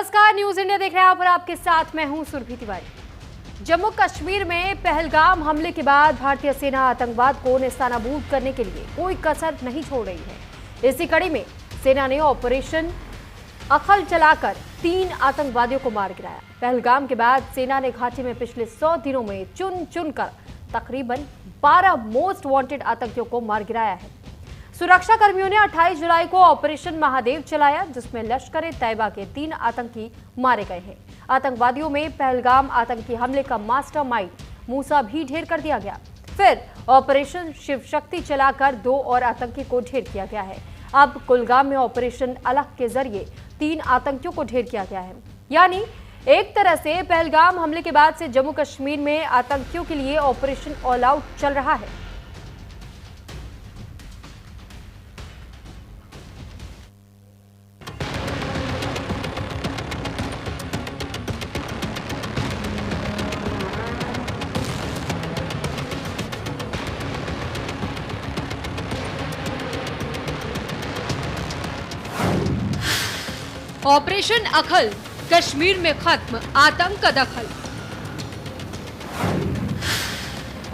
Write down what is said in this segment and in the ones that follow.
नमस्कार, news India देख रहे हैं आप और आपके साथ मैं हूं सुरभि तिवारी। जम्मू कश्मीर में पहलगाम हमले के बाद भारतीय सेना आतंकवाद को नेस्तनाबूद करने के लिए कोई कसर नहीं छोड़ रही है। इसी कड़ी में सेना ने ऑपरेशन अखल चलाकर 3 आतंकवादियों को मार गिराया। पहलगाम के बाद सेना ने घाटी में पिछले 100 दिनों में चुन चुनकर तकरीबन 12 मोस्ट वांटेड आतंकियों को मार गिराया है। सुरक्षा कर्मियों ने 28 जुलाई को ऑपरेशन महादेव चलाया, जिसमें लश्कर-ए-तैयबा के 3 आतंकी मारे गए हैं। आतंकवादियों में पहलगाम आतंकी हमले का मास्टरमाइंड मूसा भी ढेर कर दिया गया। फिर ऑपरेशन शिव शक्ति चलाकर 2 और आतंकी को ढेर किया गया है। अब कुलगाम में ऑपरेशन अलग के जरिए 3 आतंकियों को ढेर किया गया है। यानी एक तरह से पहलगाम हमले के बाद से जम्मू कश्मीर में आतंकियों के लिए ऑपरेशन ऑल आउट चल रहा है। ऑपरेशन अखल, कश्मीर में खत्म आतंक का दखल।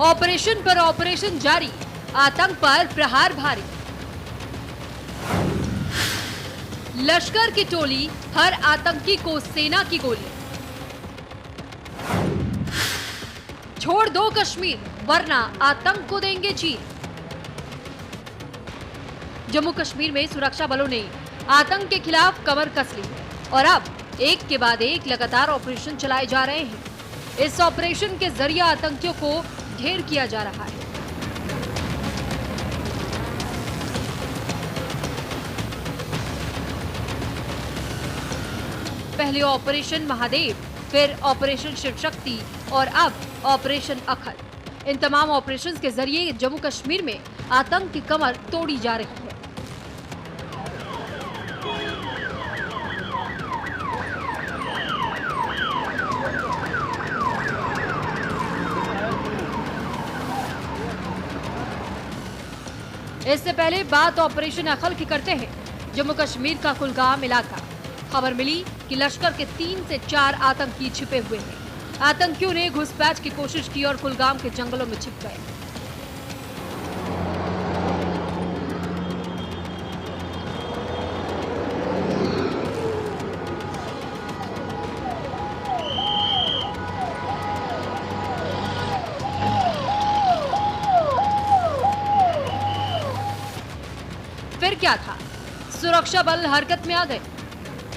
ऑपरेशन पर ऑपरेशन जारी, आतंक पर प्रहार भारी। लश्कर की टोली, हर आतंकी को सेना की गोली। छोड़ दो कश्मीर, वरना आतंक को देंगे चीर। जम्मू कश्मीर में सुरक्षा बलों ने आतंक के खिलाफ कमर कस ली है और अब एक के बाद एक लगातार ऑपरेशन चलाए जा रहे हैं। इस ऑपरेशन के जरिए आतंकियों को ढेर किया जा रहा है। पहले ऑपरेशन महादेव, फिर ऑपरेशन शिव शक्ति और अब ऑपरेशन अखल। इन तमाम ऑपरेशंस के जरिए जम्मू कश्मीर में आतंक की कमर तोड़ी जा रही है। इससे पहले बात ऑपरेशन अखल की करते हैं। जम्मू कश्मीर का कुलगाम इलाका, खबर मिली कि लश्कर के 3 से 4 आतंकी छिपे हुए हैं। आतंकियों ने घुसपैठ की कोशिश की और कुलगाम के जंगलों में छिप गए। फिर क्या था, सुरक्षा बल हरकत में आ गए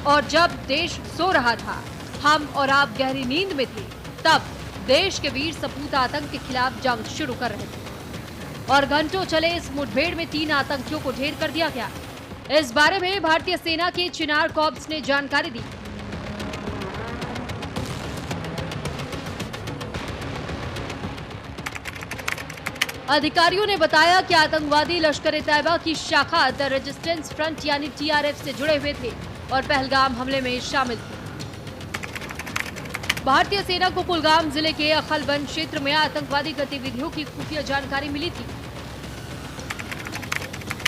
और जब देश सो रहा था, हम और आप गहरी नींद में थे, तब देश के वीर सपूत आतंक के खिलाफ जंग शुरू कर रहे थे और घंटों चले इस मुठभेड़ में 3 आतंकियों को ढेर कर दिया गया। इस बारे में भारतीय सेना के चिनार कॉर्प्स ने जानकारी दी। अधिकारियों ने बताया कि आतंकवादी लश्कर-ए-तैयबा की शाखा द रेजिस्टेंस फ्रंट यानी TRF से जुड़े हुए थे और पहलगाम हमले में शामिल थे। भारतीय सेना को कुलगाम जिले के अखलबंद क्षेत्र में आतंकवादी गतिविधियों की खुफिया जानकारी मिली थी,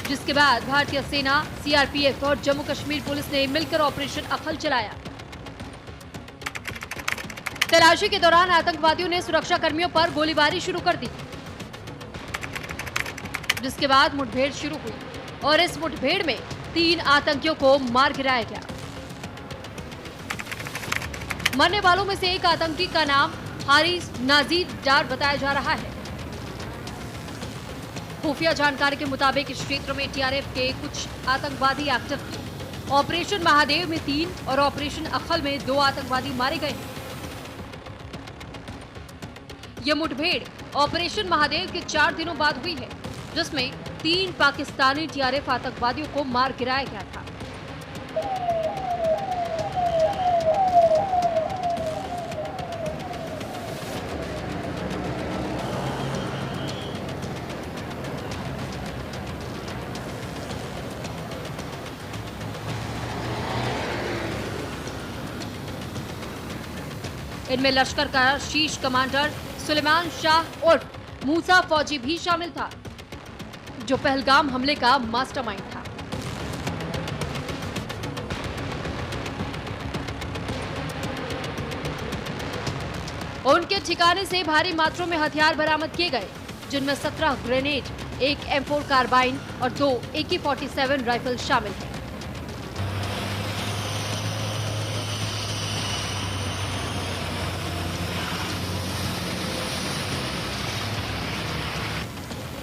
जिसके बाद भारतीय सेना, CRPF और जम्मू कश्मीर पुलिस ने मिलकर ऑपरेशन अखल चलाया। तलाशी के दौरान आतंकवादियों ने सुरक्षा कर्मियों पर गोलीबारी शुरू कर दी, जिसके बाद मुठभेड़ शुरू हुई और इस मुठभेड़ में 3 आतंकियों को मार गिराया गया। मरने वालों में से एक आतंकी का नाम हारिस नाजीर डार बताया जा रहा है। खुफिया जानकारी के मुताबिक इस क्षेत्र में TRF के कुछ आतंकवादी एक्टिव थे। ऑपरेशन महादेव में 3 और ऑपरेशन अखल में 2 आतंकवादी मारे गए हैं। यह मुठभेड़ ऑपरेशन महादेव के 4 दिनों बाद हुई है, जिसमें 3 पाकिस्तानी TRF आतंकवादियों को मार गिराया गया था। इनमें लश्कर का शीर्ष कमांडर सुलेमान शाह उर्फ मूसा फौजी भी शामिल था, जो पहलगाम हमले का मास्टरमाइंड था। और उनके ठिकाने से भारी मात्रा में हथियार बरामद किए गए, जिनमें 17 ग्रेनेड, एक M4 कार्बाइन और 2 AK-47 राइफल शामिल हैं।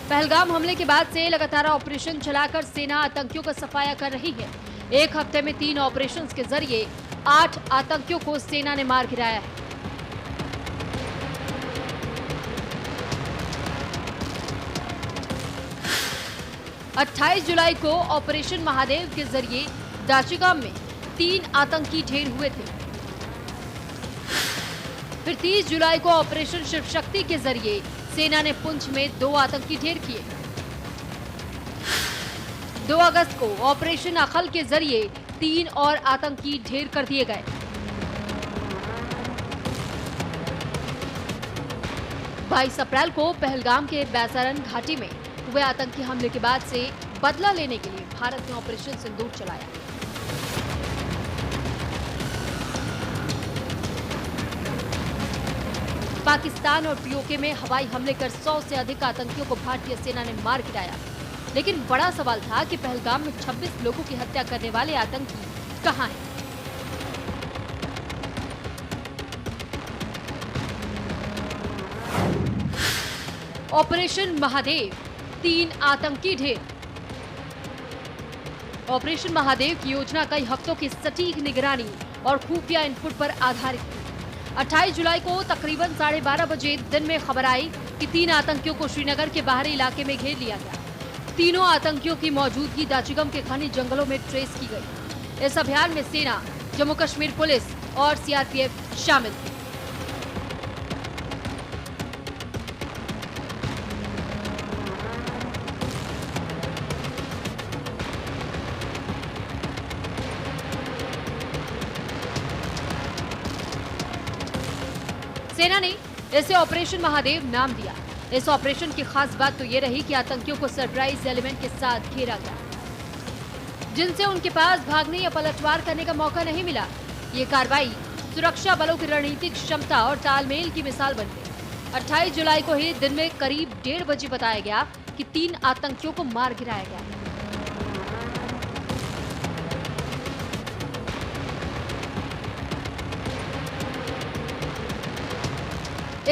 पहलगाम हमले के बाद से लगातार ऑपरेशन चलाकर सेना आतंकियों का सफाया कर रही है। एक हफ्ते में 3 ऑपरेशंस के जरिए 8 आतंकियों को सेना ने मार गिराया है। अट्ठाईस जुलाई को ऑपरेशन महादेव के जरिए दाचिगाम में 3 आतंकी ढेर हुए थे। फिर 30 जुलाई को ऑपरेशन शिव शक्ति के जरिए सेना ने पुंछ में 2 आतंकी ढेर किए। 2 अगस्त को ऑपरेशन अखल के जरिए 3 और आतंकी ढेर कर दिए गए। 22 अप्रैल को पहलगाम के बैसारन घाटी में हुए आतंकी हमले के बाद से बदला लेने के लिए भारत ने ऑपरेशन सिंदूर चलाया। पाकिस्तान और पीओके में हवाई हमले कर 100 से अधिक आतंकियों को भारतीय सेना ने मार गिराया। लेकिन बड़ा सवाल था कि पहलगाम में 26 लोगों की हत्या करने वाले आतंकी कहां हैं? ऑपरेशन महादेव, 3 आतंकी ढेर। ऑपरेशन महादेव की योजना कई हफ्तों की सटीक निगरानी और खुफिया इनपुट पर आधारित थी। 28 जुलाई को तकरीबन 12:30 बजे दिन में खबर आई कि 3 आतंकियों को श्रीनगर के बाहरी इलाके में घेर लिया गया। तीनों आतंकियों की मौजूदगी दाचिगम के घने जंगलों में ट्रेस की गई। इस अभियान में सेना, जम्मू कश्मीर पुलिस और सीआरपीएफ शामिल थी। सेना ने इसे ऑपरेशन महादेव नाम दिया। इस ऑपरेशन की खास बात तो ये रही कि आतंकियों को सरप्राइज एलिमेंट के साथ घेरा गया, जिनसे उनके पास भागने या पलटवार करने का मौका नहीं मिला। ये कार्रवाई सुरक्षा बलों की रणनीतिक क्षमता और तालमेल की मिसाल बन गई। 28 जुलाई को ही दिन में करीब 1:30 बजे बताया गया कि 3 आतंकियों को मार गिराया गया।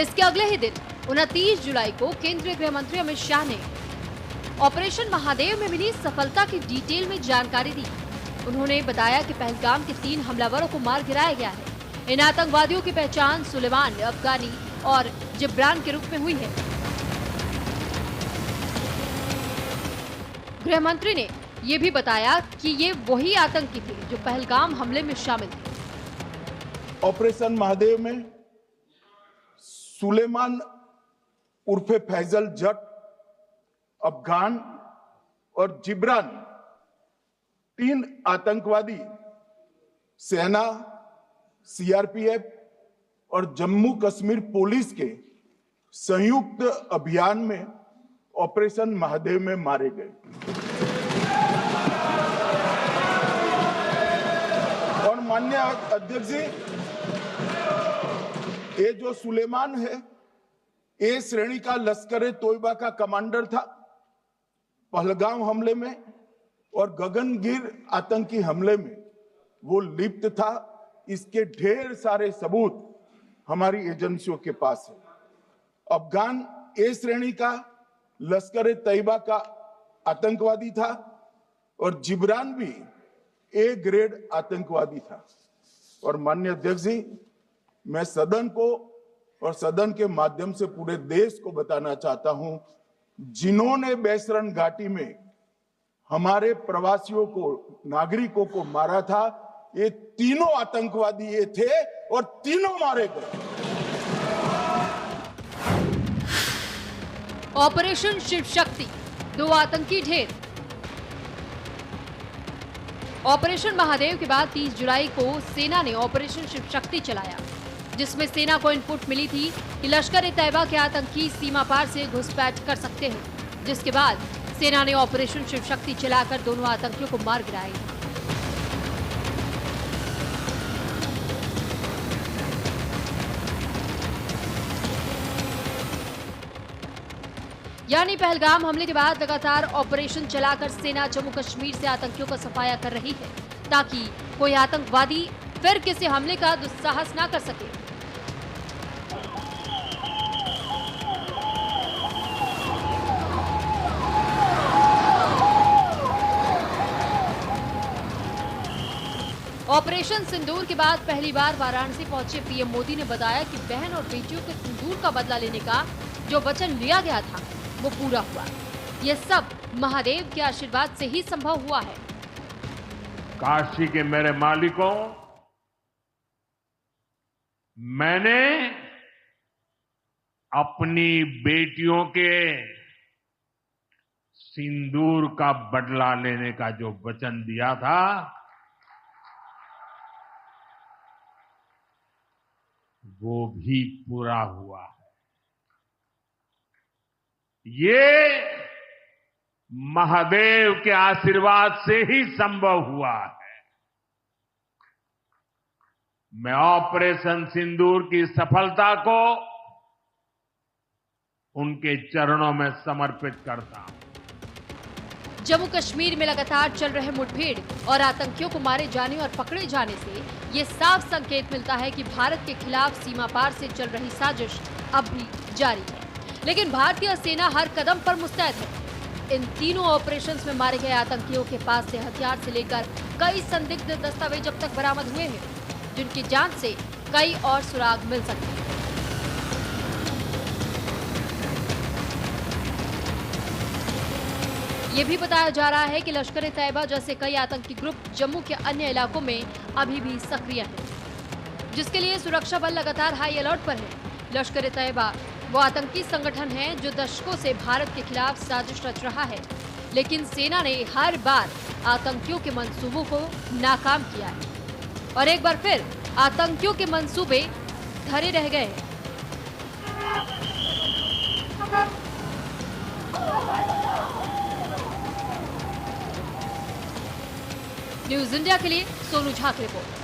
इसके अगले ही दिन 29 जुलाई को केंद्रीय गृह मंत्री अमित शाह ने ऑपरेशन महादेव में मिली सफलता की डिटेल में जानकारी दी। उन्होंने बताया कि पहलगाम के 3 हमलावरों को मार गिराया गया है। इन आतंकवादियों की पहचान सुलेमान, अफगानी और जिब्रान के रूप में हुई है। गृह मंत्री ने यह भी बताया कि ये वही आतंकी थे जो पहलगाम हमले में शामिल थे। ऑपरेशन महादेव में सुलेमान उर्फे फैजल जट, अफगान और जिब्रान 3 आतंकवादी सेना, सीआरपीएफ और जम्मू कश्मीर पुलिस के संयुक्त अभियान में ऑपरेशन महादेव में मारे गए। और माननीय अध्यक्ष जी, ये जो सुलेमान है, ए श्रेणी का लश्कर तोयबा का कमांडर था पहलगाम हमले में, और गगनगिर आतंकी हमले में वो लिप्त था। इसके ढेर सारे सबूत हमारी एजेंसियों के पास है। अफगान ए श्रेणी का लश्कर तैयबा का आतंकवादी था और जिब्रान भी ए ग्रेड आतंकवादी था। और माननीय अध्यक्ष जी, मैं सदन को और सदन के माध्यम से पूरे देश को बताना चाहता हूं, जिन्होंने बैसरन घाटी में हमारे प्रवासियों को, नागरिकों को मारा था, ये तीनों आतंकवादी ये थे और तीनों मारे गए। ऑपरेशन शिव शक्ति, 2 आतंकी ढेर। ऑपरेशन महादेव के बाद 30 जुलाई को सेना ने ऑपरेशन शिव शक्ति चलाया, जिसमें सेना को इनपुट मिली थी कि लश्कर ए तैयबा के आतंकी सीमा पार से घुसपैठ कर सकते हैं, जिसके बाद सेना ने ऑपरेशन शिव शक्ति चलाकर दोनों आतंकियों को मार गिराया। यानी पहलगाम हमले के बाद लगातार ऑपरेशन चलाकर सेना जम्मू कश्मीर से आतंकियों का सफाया कर रही है, ताकि कोई आतंकवादी फिर किसी हमले का दुस्साहस ना कर सके। ऑपरेशन सिंदूर के बाद पहली बार वाराणसी पहुंचे पीएम मोदी ने बताया कि बहन और बेटियों के सिंदूर का बदला लेने का जो वचन लिया गया था वो पूरा हुआ। ये सब महादेव के आशीर्वाद से ही संभव हुआ है। काशी के मेरे मालिकों, मैंने अपनी बेटियों के सिंदूर का बदला लेने का जो वचन दिया था, वो भी पूरा हुआ है। ये महादेव के आशीर्वाद से ही संभव हुआ है। मैं ऑपरेशन सिंदूर की सफलता को उनके चरणों में समर्पित करता हूं। जम्मू कश्मीर में लगातार चल रहे मुठभेड़ और आतंकियों को मारे जाने और पकड़े जाने से ये साफ संकेत मिलता है कि भारत के खिलाफ सीमा पार से चल रही साजिश अब भी जारी है। लेकिन भारतीय सेना हर कदम पर मुस्तैद है। इन तीनों ऑपरेशंस में मारे गए आतंकियों के पास से हथियार से लेकर कई संदिग्ध दस्तावेज अब तक बरामद हुए हैं, जिनकी जांच से कई और सुराग मिल सकते हैं। ये भी बताया जा रहा है कि लश्कर ए तैयबा जैसे कई आतंकी ग्रुप जम्मू के अन्य इलाकों में अभी भी सक्रिय हैं, जिसके लिए सुरक्षा बल लगातार हाई अलर्ट पर है। लश्कर ए तैयबा वो आतंकी संगठन है जो दशकों से भारत के खिलाफ साजिश रच रहा है, लेकिन सेना ने हर बार आतंकियों के मंसूबों को नाकाम किया है और एक बार फिर आतंकियों के मंसूबे धरे रह गए हैं। न्यूज़ इंडिया के लिए सोनू झा की रिपोर्ट।